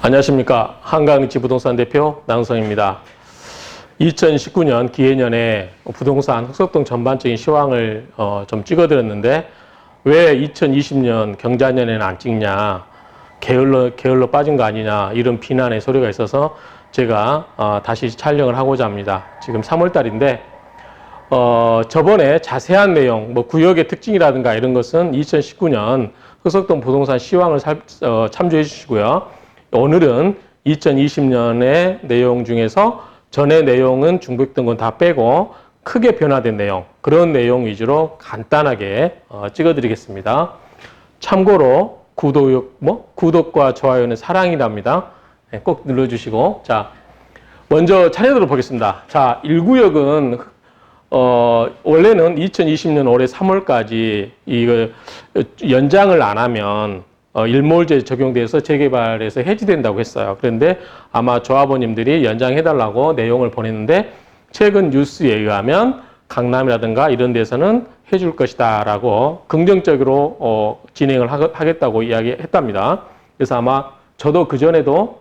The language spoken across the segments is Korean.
안녕하십니까. 한강리치 부동산 대표 나흥성입니다. 2019년 기해년에 부동산 흑석동 전반적인 시황을 좀 찍어드렸는데 왜 2020년 경자년에는 안 찍냐, 게을러 빠진 거 아니냐, 이런 비난의 소리가 있어서 제가 다시 촬영을 하고자 합니다. 지금 3월 달인데 저번에 자세한 내용, 구역의 특징이라든가 이런 것은 2019년 흑석동 부동산 시황을 참조해 주시고요. 오늘은 2020년의 내용 중에서 전의 내용은 중복된 건 다 빼고 크게 변화된 내용, 그런 내용 위주로 간단하게 찍어드리겠습니다. 참고로 구독과 좋아요는 사랑이랍니다. 네, 꼭 눌러주시고. 자, 먼저 차례대로 보겠습니다. 자, 1구역은 원래는 2020년 올해 3월까지 이거 연장을 안 하면 일몰제 적용돼서 재개발에서 해지된다고 했어요. 그런데 아마 조합원님들이 연장해달라고 내용을 보냈는데 최근 뉴스에 의하면 강남이라든가 이런 데서는 해줄 것이다 라고 긍정적으로 진행을 하겠다고 이야기했답니다. 그래서 아마 저도 그전에도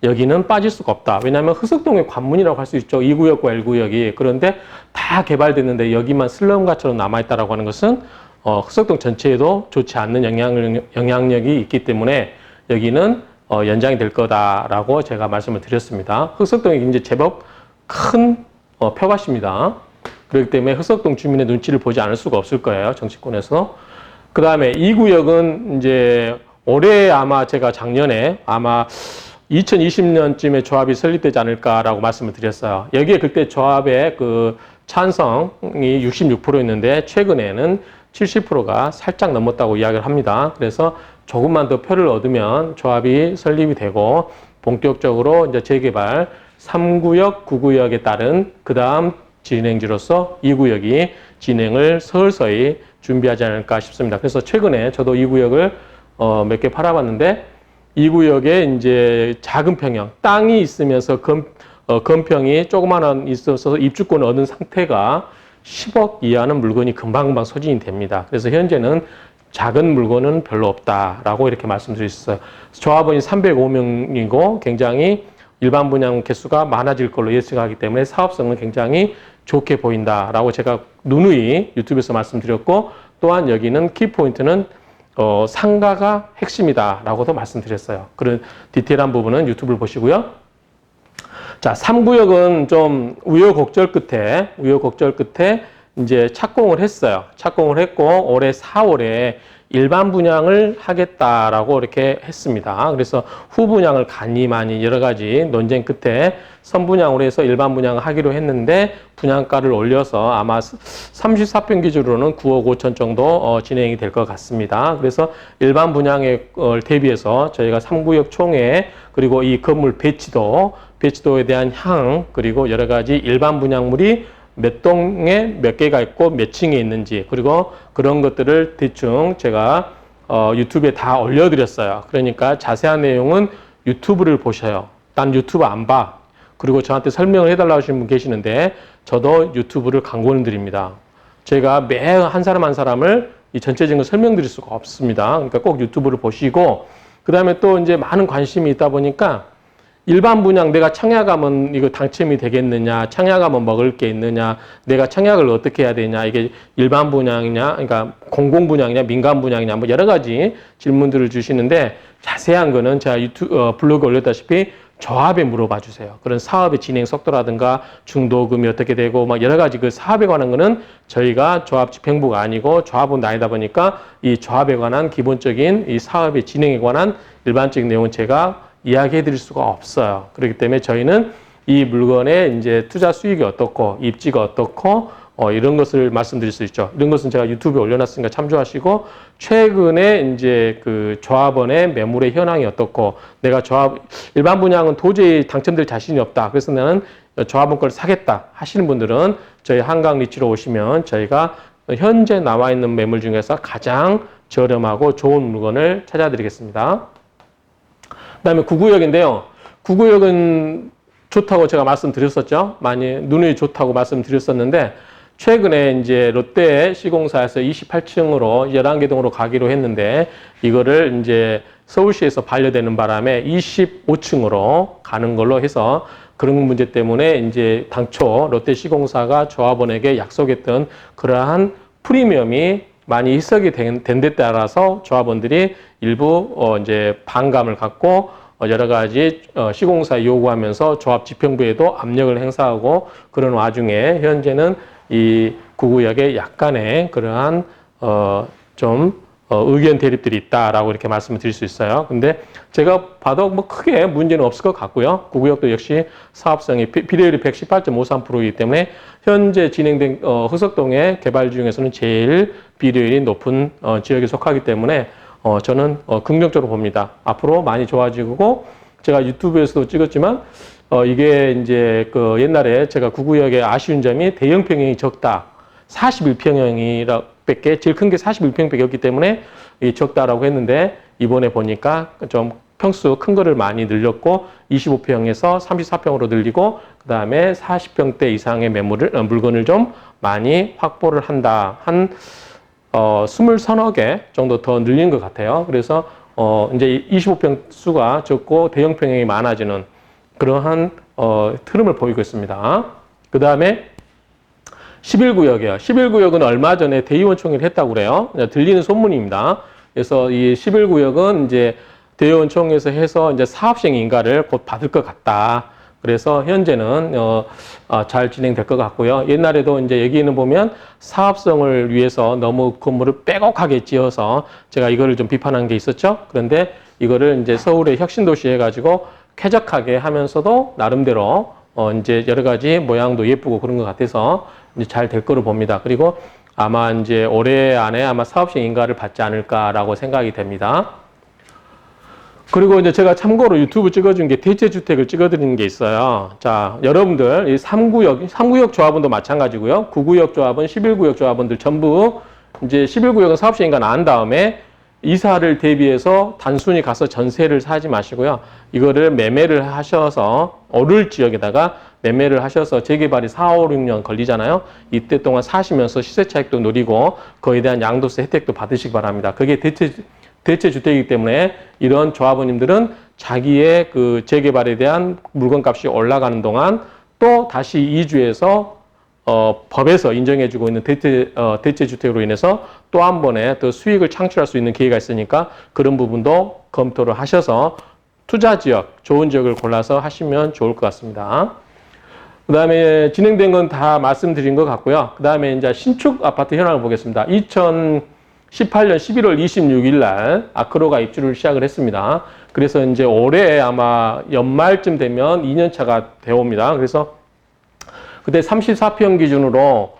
여기는 빠질 수가 없다. 왜냐하면 흑석동의 관문이라고 할 수 있죠. 2구역과 1구역이. 그런데 다 개발됐는데 여기만 슬럼가처럼 남아있다라고 하는 것은 흑석동 전체에도 좋지 않는 영향력이 있기 때문에 여기는 연장이 될 거다라고 제가 말씀을 드렸습니다. 흑석동이 이제 제법 큰 표밭입니다. 그렇기 때문에 흑석동 주민의 눈치를 보지 않을 수가 없을 거예요. 정치권에서. 그 다음에 2구역은 이제 올해 아마 제가 작년에 아마 2020년쯤에 조합이 설립되지 않을까라고 말씀을 드렸어요. 여기에 그때 조합의 그 찬성이 66%였는데 최근에는 70%가 살짝 넘었다고 이야기를 합니다. 그래서 조금만 더 표를 얻으면 조합이 설립이 되고 본격적으로 이제 재개발 3구역, 9구역에 따른 그 다음 진행지로서 2구역이 진행을 서서히 준비하지 않을까 싶습니다. 그래서 최근에 저도 2구역을 몇 개 팔아봤는데 2구역에 이제 작은 평형, 땅이 있으면서 건평이 조그마한 있어서 입주권을 얻은 상태가 10억 이하는 물건이 금방금방 소진이 됩니다. 그래서 현재는 작은 물건은 별로 없다라고 이렇게 말씀드릴 수 있어요. 조합원이 305명이고 굉장히 일반 분양 개수가 많아질 걸로 예측하기 때문에 사업성은 굉장히 좋게 보인다라고 제가 누누이 유튜브에서 말씀드렸고, 또한 여기는 키포인트는 상가가 핵심이다라고도 말씀드렸어요. 그런 디테일한 부분은 유튜브를 보시고요. 자, 3구역은 좀 우여곡절 끝에 이제 착공을 했어요. 착공을 했고 올해 4월에 일반 분양을 하겠다라고 이렇게 했습니다. 그래서 후분양을 많이 여러 가지 논쟁 끝에 선분양으로 해서 일반 분양을 하기로 했는데 분양가를 올려서 아마 34평 기준으로는 9억 5천 정도 진행이 될 것 같습니다. 그래서 일반 분양에 대비해서 저희가 3구역 총회 그리고 이 건물 배치도에 대한 향, 그리고 여러 가지 일반 분양물이 몇 동에 몇 개가 있고 몇 층에 있는지, 그리고 그런 것들을 대충 제가 유튜브에 다 올려드렸어요. 그러니까 자세한 내용은 유튜브를 보셔요. 난 유튜브 안 봐. 그리고 저한테 설명을 해달라고 하시는 분 계시는데 저도 유튜브를 강권을 드립니다. 제가 매 한 사람 한 사람을 이 전체적인 걸 설명드릴 수가 없습니다. 그러니까 꼭 유튜브를 보시고, 그 다음에 또 이제 많은 관심이 있다 보니까 일반 분양 내가 청약하면 이거 당첨이 되겠느냐, 청약하면 먹을 게 있느냐, 내가 청약을 어떻게 해야 되냐, 이게 일반 분양이냐, 그러니까 공공 분양이냐, 민간 분양이냐, 여러 가지 질문들을 주시는데 자세한 거는 제가 블로그에 올렸다시피 조합에 물어봐 주세요. 그런 사업의 진행 속도라든가 중도금이 어떻게 되고 여러 가지 그 사업에 관한 거는 저희가 조합 집행부가 아니고 조합은 나이다 보니까 이 조합에 관한 기본적인 이 사업의 진행에 관한 일반적인 내용은 제가 이야기해 드릴 수가 없어요. 그렇기 때문에 저희는 이 물건의 이제 투자 수익이 어떻고 입지가 어떻고 이런 것을 말씀드릴 수 있죠. 이런 것은 제가 유튜브에 올려놨으니까 참조하시고, 최근에 이제 그 조합원의 매물의 현황이 어떻고, 내가 일반 분양은 도저히 당첨될 자신이 없다. 그래서 나는 조합원 걸 사겠다 하시는 분들은 저희 한강리치로 오시면 저희가 현재 나와 있는 매물 중에서 가장 저렴하고 좋은 물건을 찾아드리겠습니다. 그 다음에 9구역인데요. 9구역은 좋다고 제가 말씀드렸었죠. 많이 눈이 좋다고 말씀드렸었는데 최근에 이제 롯데 시공사에서 28층으로 11개 동으로 가기로 했는데 이거를 이제 서울시에서 반려되는 바람에 25층으로 가는 걸로 해서 그런 문제 때문에 이제 당초 롯데 시공사가 조합원에게 약속했던 그러한 프리미엄이 많이 희석이 된 데 따라서 조합원들이 일부 이제 반감을 갖고 여러 가지 시공사에 요구하면서 조합 지평부에도 압력을 행사하고 그런 와중에 현재는 이 구구역에 약간의 그러한 의견 대립들이 있다라고 이렇게 말씀을 드릴 수 있어요. 근데 제가 봐도 뭐 크게 문제는 없을 것 같고요. 구구역도 역시 사업성이 비례율이 118.53%이기 때문에 현재 진행된 흑석동의 개발 중에서는 제일 비례율이 높은 지역에 속하기 때문에 저는 긍정적으로 봅니다. 앞으로 많이 좋아지고 제가 유튜브에서도 찍었지만 이게 이제 그 옛날에 제가 구구역의 아쉬운 점이 대형 평형이 적다. 41평형이라밖에 제일 큰 게 41평밖에 때문에 적다라고 했는데 이번에 보니까 좀 평수 큰 거를 많이 늘렸고 25평에서 34평으로 늘리고 그다음에 40평대 이상의 물건을 좀 많이 확보를 한다. 한 20서너 개 정도 더 늘린 것 같아요. 그래서 이제 25평 수가 적고 대형 평형이 많아지는 그러한 흐름을 보이고 있습니다. 그 다음에 11구역이요. 11구역은 얼마 전에 대의원 총회를 했다고 그래요. 들리는 소문입니다. 그래서 이 11구역은 이제 대의원 총회에서 해서 이제 사업시행 인가를 곧 받을 것 같다. 그래서 현재는 잘 진행될 것 같고요. 옛날에도 이제 여기는 보면 사업성을 위해서 너무 건물을 빼곡하게 지어서 제가 이거를 좀 비판한 게 있었죠. 그런데 이거를 이제 서울의 혁신도시 해가지고 쾌적하게 하면서도 나름대로 이제 여러 가지 모양도 예쁘고 그런 것 같아서 이제 잘 될 거로 봅니다. 그리고 아마 이제 올해 안에 아마 사업시행 인가를 받지 않을까라고 생각이 됩니다. 그리고 이제 제가 참고로 유튜브 찍어준 게 대체주택을 찍어드리는 게 있어요. 자, 여러분들, 이 3구역 조합원도 마찬가지고요. 9구역 조합원, 11구역 조합원들 전부 이제 11구역은 사업시행인가 난 다음에 이사를 대비해서 단순히 가서 전세를 사지 마시고요. 이거를 매매를 하셔서 오를 지역에다가 매매를 하셔서 재개발이 4, 5, 6년 걸리잖아요. 이때 동안 사시면서 시세 차익도 누리고 그에 대한 양도세 혜택도 받으시기 바랍니다. 그게 대체주택이기 때문에 이런 조합원님들은 자기의 그 재개발에 대한 물건값이 올라가는 동안 또 다시 이주해서 법에서 인정해주고 있는 대체주택으로 인해서 또 한 번에 더 수익을 창출할 수 있는 기회가 있으니까 그런 부분도 검토를 하셔서 투자 지역, 좋은 지역을 골라서 하시면 좋을 것 같습니다. 그 다음에 진행된 건 다 말씀드린 것 같고요. 그 다음에 이제 신축 아파트 현황을 보겠습니다. 2018년 11월 26일 날 아크로가 입주를 시작을 했습니다. 그래서 이제 올해 아마 연말쯤 되면 2년차가 되옵니다. 그래서 그때 34평 기준으로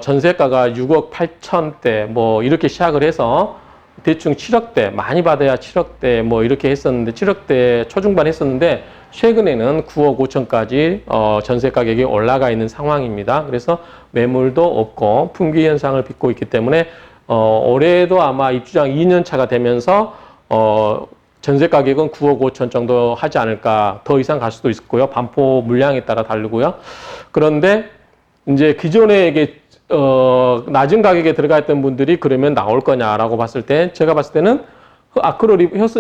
전세가가 6억 8천대 뭐 이렇게 시작을 해서 대충 7억대 많이 받아야 7억대 뭐 이렇게 했었는데 7억대 초중반 했었는데 최근에는 9억 5천까지 전세 가격이 올라가 있는 상황입니다. 그래서 매물도 없고 품귀 현상을 빚고 있기 때문에 올해도 아마 입주장 2년 차가 되면서 전세 가격은 9억 5천 정도 하지 않을까. 더 이상 갈 수도 있고요. 반포 물량에 따라 다르고요. 그런데 이제 기존에 이게 낮은 가격에 들어가 있던 분들이 그러면 나올 거냐라고 봤을 때 제가 봤을 때는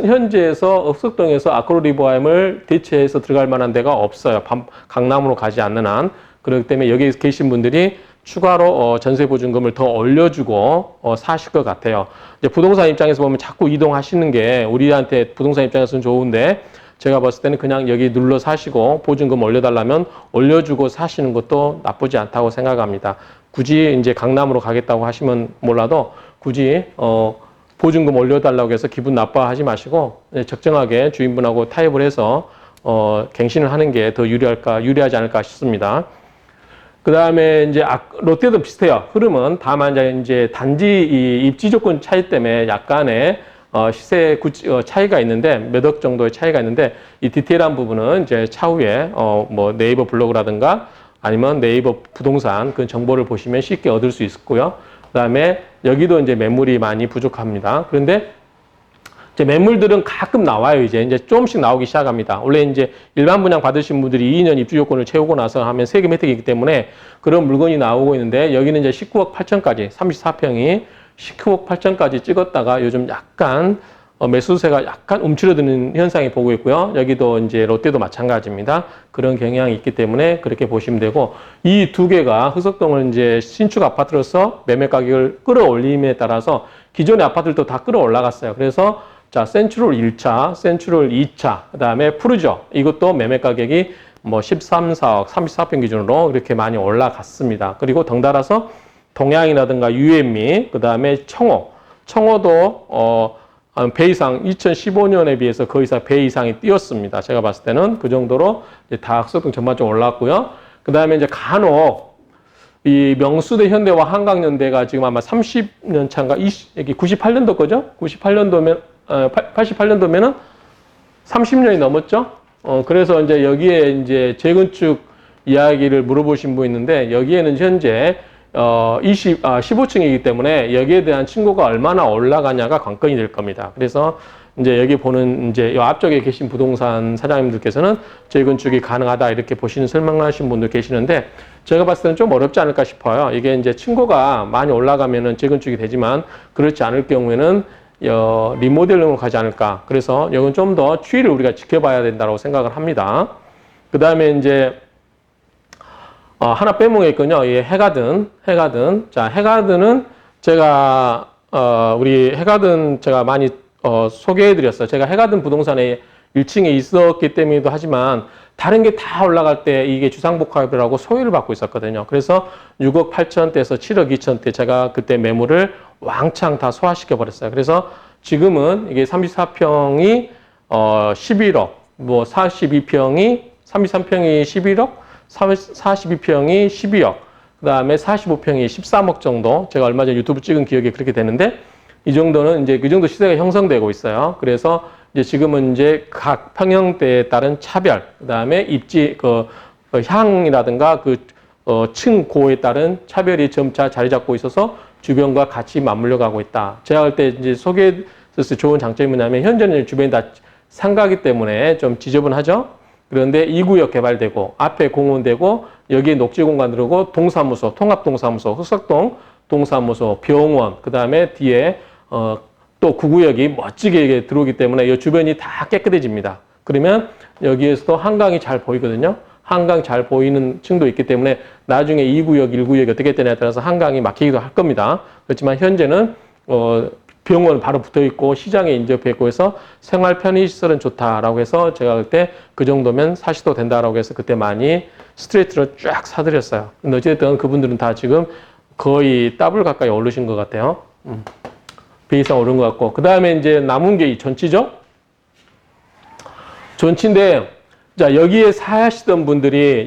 현재에서 흑석동에서 아크로리보암을 대체해서 들어갈 만한 데가 없어요. 강남으로 가지 않는 한. 그렇기 때문에 여기 계신 분들이 추가로 전세보증금을 더 올려주고 사실 것 같아요. 이제 부동산 입장에서 보면 자꾸 이동하시는 게 우리한테 부동산 입장에서는 좋은데 제가 봤을 때는 그냥 여기 눌러 사시고 보증금 올려달라면 올려주고 사시는 것도 나쁘지 않다고 생각합니다. 굳이 이제 강남으로 가겠다고 하시면 몰라도 굳이 보증금 올려달라고 해서 기분 나빠하지 마시고 적정하게 주인분하고 타협을 해서 갱신을 하는 게 더 유리하지 않을까 싶습니다. 그 다음에 이제 롯데도 비슷해요. 흐름은 다만 이제 단지 이 입지 조건 차이 때문에 약간의 시세 차이가 있는데 몇 억 정도의 차이가 있는데 이 디테일한 부분은 이제 차후에 뭐 네이버 블로그라든가 아니면 네이버 부동산 그 정보를 보시면 쉽게 얻을 수 있고요. 그 다음에 여기도 이제 매물이 많이 부족합니다. 그런데 이제 매물들은 가끔 나와요. 이제 조금씩 나오기 시작합니다. 원래 이제 일반 분양 받으신 분들이 2년 입주 요건을 채우고 나서 하면 세금 혜택이 있기 때문에 그런 물건이 나오고 있는데 여기는 이제 19억 8천까지 34평이 19억 8천까지 찍었다가 요즘 약간 매수세가 약간 움츠러드는 현상이 보고 있고요. 여기도 이제 롯데도 마찬가지입니다. 그런 경향이 있기 때문에 그렇게 보시면 되고 이 두 개가 흑석동을 이제 신축 아파트로서 매매 가격을 끌어올림에 따라서 기존의 아파트들도 다 끌어올라갔어요. 그래서 자, 센츄럴 1차, 센츄럴 2차, 그 다음에 푸르죠. 이것도 매매 가격이 뭐 13, 4억, 34평 기준으로 이렇게 많이 올라갔습니다. 그리고 덩달아서 동양이라든가 유앤미, 그 다음에 청호도, 배 이상, 2015년에 비해서 거의 배 이상이 뛰었습니다. 제가 봤을 때는 그 정도로 이제 다 흑석동 전반적으로 올랐고요. 그 다음에 이제 간혹, 이 명수대 현대와 한강연대가 지금 아마 30년 차인가, 98년도 거죠? 98년도면, 88년도면은 30년이 넘었죠? 그래서 이제 여기에 이제 재건축 이야기를 물어보신 분 있는데, 여기에는 현재, 15층이기 때문에 여기에 대한 층고가 얼마나 올라가냐가 관건이 될 겁니다. 그래서 이제 여기 보는 이제 이 앞쪽에 계신 부동산 사장님들께서는 재건축이 가능하다 이렇게 보시는 설명하신 분들 계시는데 제가 봤을 때는 좀 어렵지 않을까 싶어요. 이게 이제 층고가 많이 올라가면은 재건축이 되지만 그렇지 않을 경우에는 리모델링으로 가지 않을까. 그래서 이건 좀 더 추이를 우리가 지켜봐야 된다고 생각을 합니다. 그 다음에 이제 하나 빼먹었군요. 이 해가든. 자, 해가든은 제가, 우리 해가든 제가 많이, 소개해드렸어요. 제가 해가든 부동산에 1층에 있었기 때문이기도 하지만, 다른 게 다 올라갈 때 이게 주상복합이라고 소유를 받고 있었거든요. 그래서 6억 8천대에서 7억 2천대 제가 그때 매물을 왕창 다 소화시켜 버렸어요. 그래서 지금은 이게 34평이, 11억, 뭐 42평이, 33평이 11억, 42평이 12억, 그 다음에 45평이 13억 정도, 제가 얼마 전에 유튜브 찍은 기억이 그렇게 되는데, 이 정도는 이제 그 정도 시세가 형성되고 있어요. 그래서 이제 지금은 이제 각 평형대에 따른 차별, 그 다음에 입지, 향이라든가 층고에 따른 차별이 점차 자리 잡고 있어서 주변과 같이 맞물려 가고 있다. 제가 할 때 이제 소개했을 좋은 장점이 뭐냐면, 현재는 주변이 다 상가기 때문에 좀 지저분하죠? 그런데 2구역 개발되고 앞에 공원되고 여기에 녹지공간 들어오고 동사무소, 통합동사무소, 흑석동 동사무소, 병원, 그 다음에 뒤에 또 9구역이 멋지게 들어오기 때문에 이 주변이 다 깨끗해집니다. 그러면 여기에서도 한강이 잘 보이거든요. 한강 잘 보이는 층도 있기 때문에 나중에 2구역, 1구역이 어떻게 되냐에 따라서 한강이 막히기도 할 겁니다. 그렇지만 현재는 병원 바로 붙어 있고 시장에 인접해 있고 해서 생활 편의시설은 좋다라고 해서 제가 그때 그 정도면 사시도 된다라고 해서 그때 많이 스트레이트로 쫙 사드렸어요. 근데 어쨌든 그분들은 다 지금 거의 더블 가까이 오르신 것 같아요. 배 이상 오른 것 같고. 그 다음에 이제 남은 게 이 전치죠? 전치인데, 자, 여기에 사시던 분들이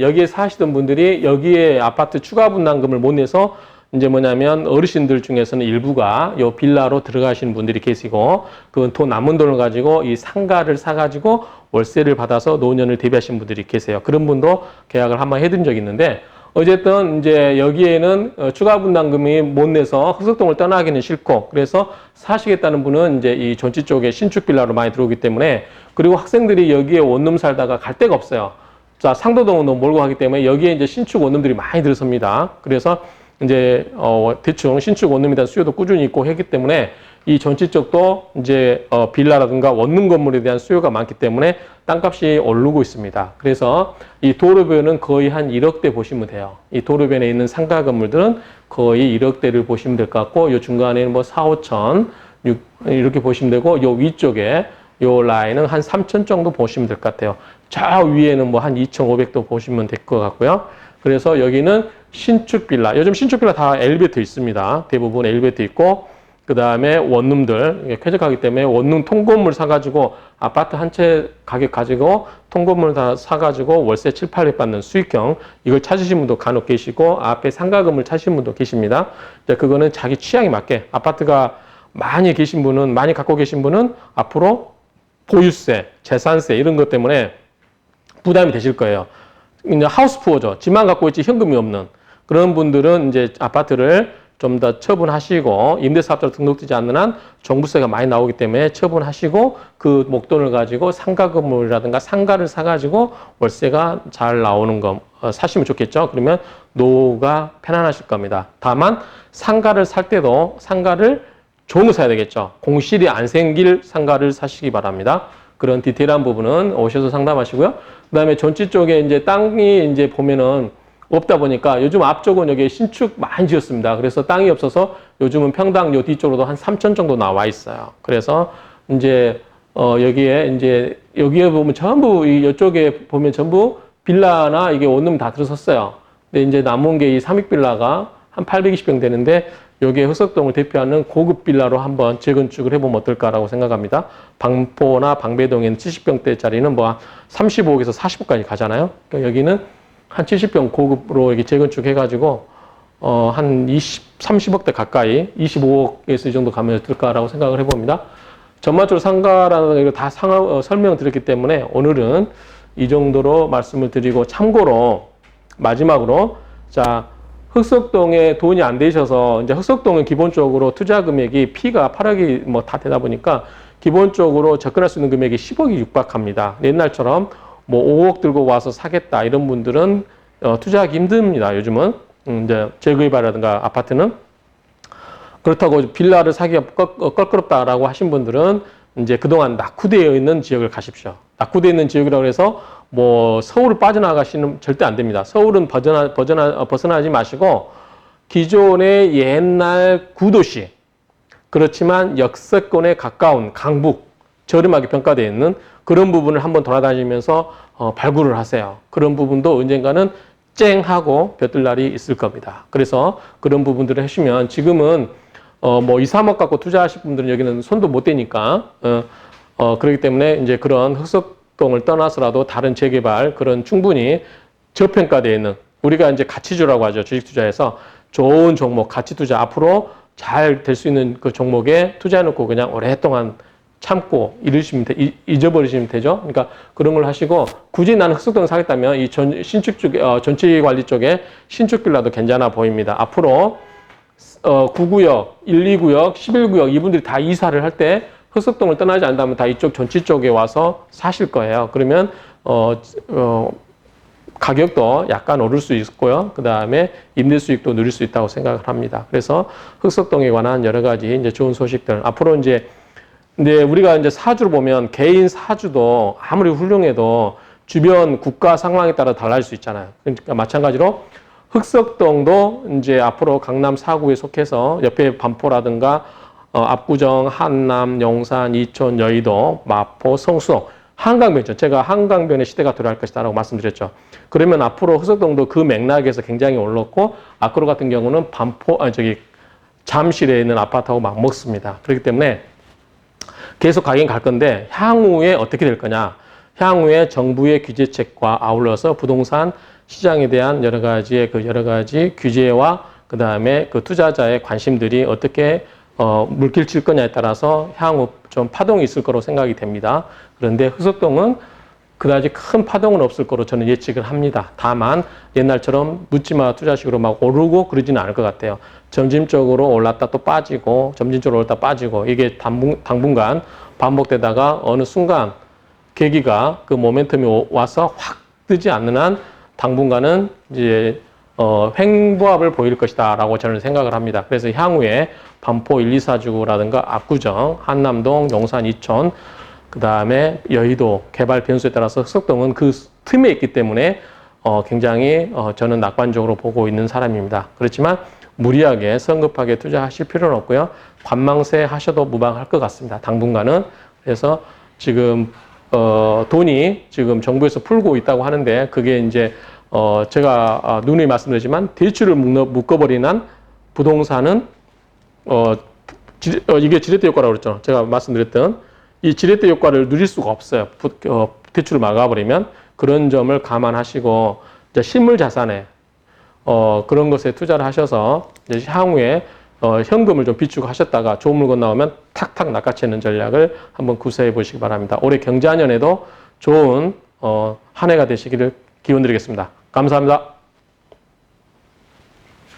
여기에 아파트 추가 분담금을 못 내서 이제 뭐냐면 어르신들 중에서는 일부가 요 빌라로 들어가시는 분들이 계시고 그 돈 남은 돈을 가지고 이 상가를 사가지고 월세를 받아서 노년을 대비하신 분들이 계세요. 그런 분도 계약을 한번 해드린 적이 있는데 어쨌든 이제 여기에는 추가 분담금이 못 내서 흑석동을 떠나기는 싫고 그래서 사시겠다는 분은 이제 이 전치 쪽에 신축 빌라로 많이 들어오기 때문에 그리고 학생들이 여기에 원룸 살다가 갈 데가 없어요. 자, 상도동은 너무 멀고 하기 때문에 여기에 이제 신축 원룸들이 많이 들어섭니다. 그래서 이제 대충 신축 원룸에 대한 수요도 꾸준히 있고 했기 때문에 이 전치 쪽도 이제 빌라라든가 원룸 건물에 대한 수요가 많기 때문에 땅값이 오르고 있습니다. 그래서 이 도로변은 거의 한 1억대 보시면 돼요. 이 도로변에 있는 상가 건물들은 거의 1억대를 보시면 될 것 같고 요 중간에는 뭐 4, 5천 이렇게 보시면 되고 요 위쪽에 요 라인은 한 3천 정도 보시면 될 것 같아요. 저 위에는 뭐 한 2,500도 보시면 될 것 같고요. 그래서 여기는 신축 빌라. 요즘 신축 빌라 다 엘리베이터 있습니다. 대부분 엘리베이터 있고, 그 다음에 원룸들, 쾌적하기 때문에 원룸 통건물 사가지고 아파트 한 채 가격 가지고 통건물 다 사가지고 월세 7, 800 받는 수익형. 이걸 찾으신 분도 간혹 계시고, 앞에 상가금을 찾으신 분도 계십니다. 그거는 자기 취향에 맞게 아파트가 많이 계신 분은, 많이 갖고 계신 분은 앞으로 보유세, 재산세 이런 것 때문에 부담이 되실 거예요. 이제 하우스푸어죠. 집만 갖고 있지 현금이 없는 그런 분들은 이제 아파트를 좀 더 처분하시고, 임대사업자로 등록되지 않는 한 종부세가 많이 나오기 때문에 처분하시고, 그 목돈을 가지고 상가 건물이라든가 상가를 사가지고 월세가 잘 나오는 거 사시면 좋겠죠. 그러면 노후가 편안하실 겁니다. 다만 상가를 살 때도 상가를 좋은 거 사야 되겠죠. 공실이 안 생길 상가를 사시기 바랍니다. 그런 디테일한 부분은 오셔서 상담하시고요. 그 다음에 전지 쪽에 이제 땅이 이제 보면은 없다 보니까 요즘 앞쪽은 여기 신축 많이 지었습니다. 그래서 땅이 없어서 요즘은 평당 요 뒤쪽으로도 한 3천 정도 나와 있어요. 그래서 이제 여기에 이제 여기에 보면 전부 이쪽에 보면 전부 빌라나 이게 원룸 다 들어섰어요. 근데 이제 남은 게 이 삼익빌라가 한 820평 되는데 여기에 흑석동을 대표하는 고급 빌라로 한번 재건축을 해보면 어떨까라고 생각합니다. 방포나 방배동에는 70평대짜리는 뭐 35억에서 40억까지 가잖아요. 그러니까 여기는 한 70평 고급으로 이렇게 재건축해가지고 한 30억대 가까이 25억에서 이 정도 가면 어떨까라고 생각을 해봅니다. 전반적으로 상가라는 걸 다 설명드렸기 때문에 오늘은 이 정도로 말씀을 드리고 참고로 마지막으로 자 흑석동에 돈이 안 되셔서 이제 흑석동은 기본적으로 투자 금액이 피가 8억이 뭐 다 되다 보니까 기본적으로 접근할 수 있는 금액이 10억이 육박합니다. 옛날처럼 뭐 5억 들고 와서 사겠다 이런 분들은 투자하기 힘듭니다. 요즘은 이제 재구입이라든가 아파트는 그렇다고 빌라를 사기가 껄끄럽다라고 하신 분들은 이제 그동안 낙후되어 있는 지역을 가십시오. 낙후되어 있는 지역이라고 해서 뭐 서울을 빠져나가시는 절대 안 됩니다. 서울은 벗어나지 마시고 기존의 옛날 구도시 그렇지만 역세권에 가까운 강북 저렴하게 평가되어 있는 그런 부분을 한번 돌아다니면서 발굴을 하세요. 그런 부분도 언젠가는 쨍하고 볕들 날이 있을 겁니다. 그래서 그런 부분들을 하시면 지금은 뭐 2, 3억 갖고 투자하실 분들은 여기는 손도 못 대니까 그렇기 때문에 이제 그런 흑석동을 떠나서라도 다른 재개발 그런 충분히 저평가되어 있는 우리가 이제 가치주라고 하죠. 주식 투자에서 좋은 종목 가치 투자 앞으로 잘 될 수 있는 그 종목에 투자해놓고 그냥 오랫동안 참고 잊어버리시면 되죠. 그러니까 그런 걸 하시고 굳이 나는 흑석동을 사겠다면 이 신축 쪽, 전체 관리 쪽에 신축 빌라도 괜찮아 보입니다. 앞으로 9구역, 1, 2구역, 11구역 이분들이 다 이사를 할 때 흑석동을 떠나지 않는다면 다 이쪽 전체 쪽에 와서 사실 거예요. 그러면 가격도 약간 오를 수 있고요. 그 다음에 임대 수익도 누릴 수 있다고 생각을 합니다. 그래서 흑석동에 관한 여러 가지 이제 좋은 소식들 앞으로 이제 근데 우리가 이제 사주를 보면 개인 사주도 아무리 훌륭해도 주변 국가 상황에 따라 달라질 수 있잖아요. 그러니까 마찬가지로 흑석동도 이제 앞으로 강남 4구에 속해서 옆에 반포라든가 압구정, 한남, 용산, 이촌, 여의도, 마포, 성수동, 한강변이죠. 제가 한강변의 시대가 돌아갈 것이다라고 말씀드렸죠. 그러면 앞으로 흑석동도 그 맥락에서 굉장히 올랐고 아크로 같은 경우는 잠실에 있는 아파트하고 맞먹습니다. 그렇기 때문에 계속 가긴 갈 건데 향후에 어떻게 될 거냐. 향후에 정부의 규제책과 아울러서 부동산 시장에 대한 여러 가지 규제와 그 다음에 그 투자자의 관심들이 어떻게 물길 칠 거냐에 따라서 향후 좀 파동이 있을 거로 생각이 됩니다. 그런데 흑석동은 그다지 큰 파동은 없을 거로 저는 예측을 합니다. 다만 옛날처럼 묻지마 투자식으로 막 오르고 그러지는 않을 것 같아요. 점진적으로 올랐다 또 빠지고 점진적으로 올랐다 빠지고 이게 당분간 반복되다가 어느 순간 계기가 그 모멘텀이 와서 확 뜨지 않는 한 당분간은 이제 횡보합을 보일 것이다 라고 저는 생각을 합니다. 그래서 향후에 반포 1, 2, 4주라든가 압구정, 한남동, 용산, 이촌 그 다음에 여의도 개발 변수에 따라서 흑석동은 그 틈에 있기 때문에 굉장히 저는 낙관적으로 보고 있는 사람입니다. 그렇지만 무리하게 성급하게 투자하실 필요는 없고요. 관망세 하셔도 무방할 것 같습니다. 당분간은. 그래서 지금 돈이 지금 정부에서 풀고 있다고 하는데 그게 이제 제가 누누이 말씀드리지만 대출을 묶어버린 한 부동산은 이게 지렛대 효과라고 그랬죠. 제가 말씀드렸던 이 지렛대 효과를 누릴 수가 없어요. 대출을 막아버리면 그런 점을 감안하시고 이제 실물 자산에 그런 것에 투자를 하셔서 이제 향후에 현금을 좀 비축 하셨다가 좋은 물건 나오면 탁탁 낚아채는 전략을 한번 구사해 보시기 바랍니다. 올해 경자년에도 좋은 한 해가 되시기를 기원드리겠습니다. 감사합니다.